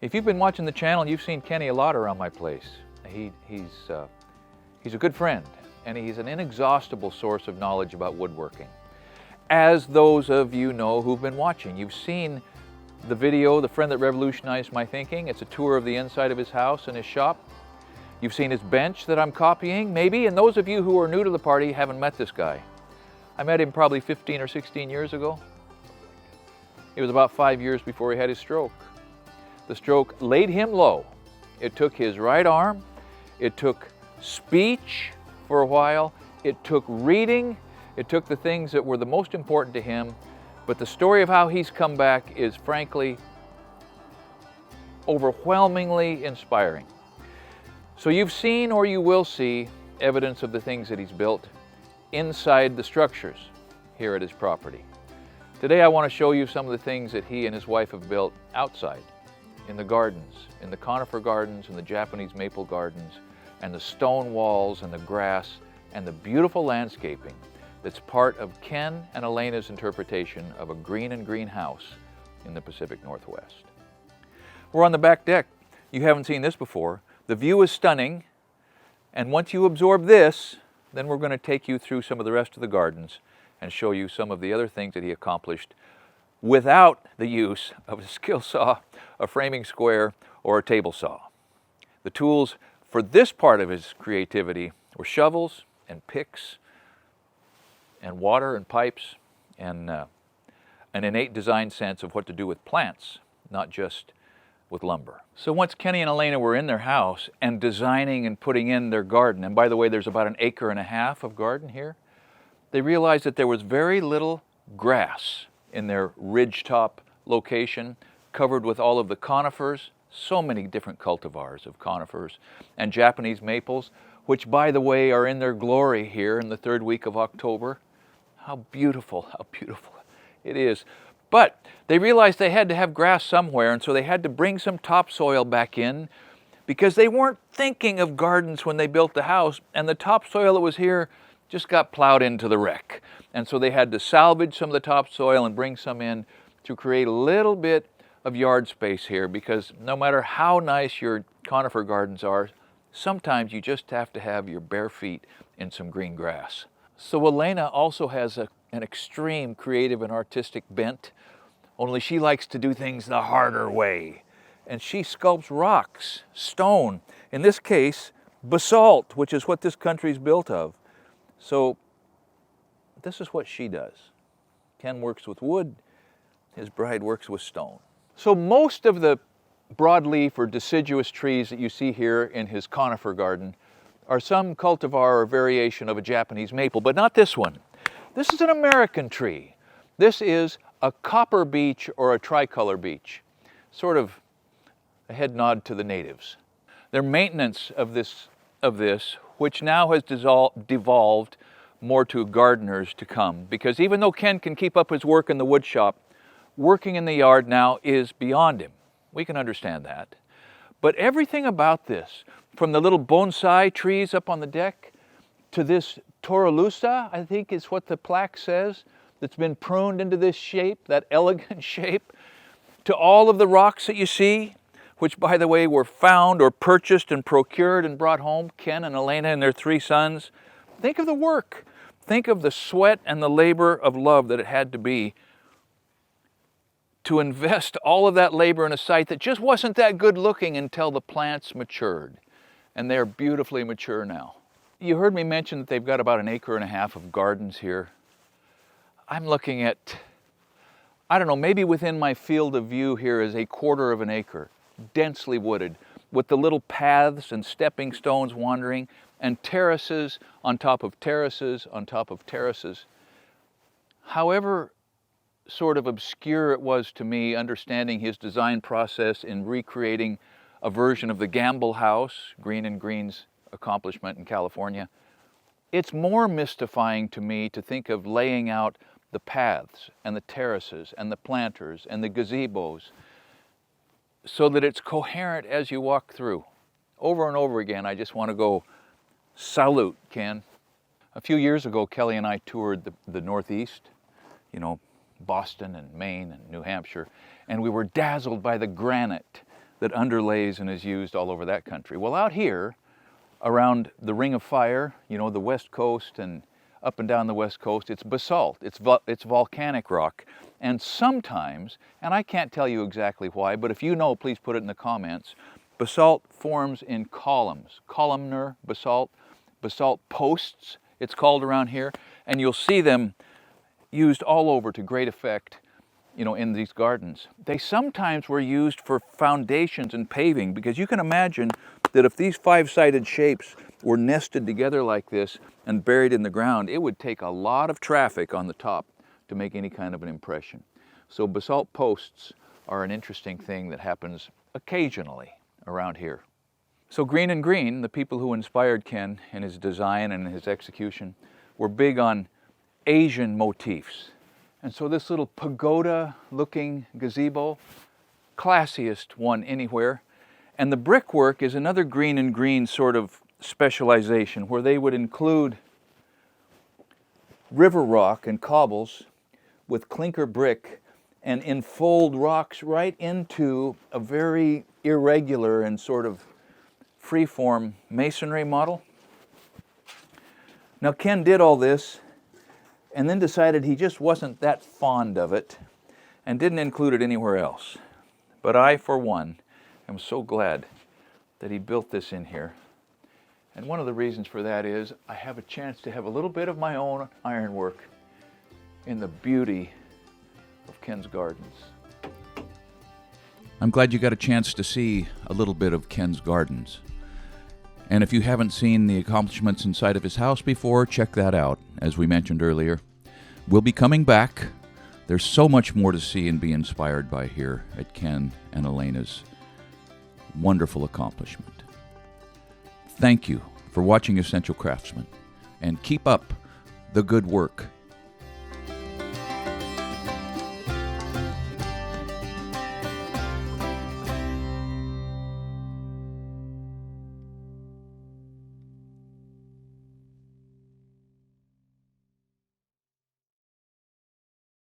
If you've been watching the channel, you've seen Kenny a lot around my place. He's a good friend, and he's an inexhaustible source of knowledge about woodworking. As those of you know who've been watching, you've seen the video, The Friend That Revolutionized My Thinking. It's a tour of the inside of his house and his shop. You've seen his bench that I'm copying, maybe, and those of you who are new to the party haven't met this guy. I met him probably 15 or 16 years ago. It was about 5 years before he had his stroke. The stroke laid him low. It took his right arm, it took speech for a while, it took reading, it took the things that were the most important to him, but the story of how he's come back is frankly overwhelmingly inspiring. So you've seen or you will see evidence of the things that he's built inside the structures here at his property. Today I want to show you some of the things that he and his wife have built outside, in the gardens, in the conifer gardens and the Japanese maple gardens, and the stone walls and the grass and the beautiful landscaping that's part of Ken and Elena's interpretation of a green and green house in the Pacific Northwest. We're on the back deck. You haven't seen this before. The view is stunning, and once you absorb this, then we're going to take you through some of the rest of the gardens and show you some of the other things that he accomplished without the use of a skill saw, a framing square, or a table saw. The tools for this part of his creativity were shovels and picks and water and pipes and an innate design sense of what to do with plants, not just with lumber. So once Kenny and Elena were in their house and designing and putting in their garden, and by the way, there's about 1.5 acres of garden here, they realized that there was very little grass in their ridgetop location, covered with all of the conifers, so many different cultivars of conifers, and Japanese maples, which by the way are in their glory here in the 3rd week of October. How beautiful it is. But they realized they had to have grass somewhere, and so they had to bring some topsoil back in because they weren't thinking of gardens when they built the house, and the topsoil that was here just got plowed into the wreck. And so they had to salvage some of the topsoil and bring some in to create a little bit of yard space here, because no matter how nice your conifer gardens are, sometimes you just have to have your bare feet in some green grass. So Elena also has an extreme creative and artistic bent, only she likes to do things the harder way. And she sculpts rocks, stone, in this case, basalt, which is what this country's built of. So this is what she does. Ken works with wood, his bride works with stone. So most of the broadleaf or deciduous trees that you see here in his conifer garden are some cultivar or variation of a Japanese maple, but not this one. This is an American tree. This is a copper beech or a tricolor beech, sort of a head nod to the natives. Their maintenance of this, which now has devolved more to gardeners to come, because even though Ken can keep up his work in the wood shop, working in the yard now is beyond him. We can understand that. But everything about this, from the little bonsai trees up on the deck to this torolusa, I think is what the plaque says, that's been pruned into this shape, that elegant shape, to all of the rocks that you see, which by the way were found or purchased and procured and brought home, Ken and Elena and their 3 sons. Think of the work. Think of the sweat and the labor of love that it had to be to invest all of that labor in a site that just wasn't that good looking until the plants matured. And they're beautifully mature now. You heard me mention that they've got about 1.5 acres of gardens here. I'm looking at, I don't know, maybe within my field of view here is 1/4 acre, densely wooded, with the little paths and stepping stones wandering, and terraces on top of terraces on top of terraces. However sort of obscure it was to me understanding his design process in recreating a version of the Gamble House, Green and Green's accomplishment in California, it's more mystifying to me to think of laying out the paths and the terraces and the planters and the gazebos so that it's coherent as you walk through. Over and over again, I just want to go, salute, Ken. A few years ago, Kelly and I toured the Northeast, Boston and Maine and New Hampshire, and we were dazzled by the granite that underlays and is used all over that country. Well, out here, around the Ring of Fire, you know, the West Coast and up and down the West Coast, it's basalt, it's volcanic rock. And sometimes, and I can't tell you exactly why, but if you know, please put it in the comments, basalt forms in columns, columnar basalt, basalt posts, it's called around here, and you'll see them used all over to great effect, you know, in these gardens. They sometimes were used for foundations and paving, because you can imagine that if these five-sided shapes were nested together like this and buried in the ground, it would take a lot of traffic on the top to make any kind of an impression. So basalt posts are an interesting thing that happens occasionally around here. So Green and Green, the people who inspired Ken in his design and his execution, were big on Asian motifs. And so this little pagoda-looking gazebo, classiest one anywhere. And the brickwork is another Green and Green sort of specialization, where they would include river rock and cobbles with clinker brick and enfold rocks right into a very irregular and sort of freeform masonry model. Now Ken did all this and then decided he just wasn't that fond of it and didn't include it anywhere else. But I, for one, am so glad that he built this in here. And one of the reasons for that is I have a chance to have a little bit of my own ironwork in the beauty of Ken's gardens. I'm glad you got a chance to see a little bit of Ken's gardens. And if you haven't seen the accomplishments inside of his house before, check that out. As we mentioned earlier, we'll be coming back. There's so much more to see and be inspired by here at Ken and Elena's wonderful accomplishment. Thank you for watching Essential Craftsman, and keep up the good work.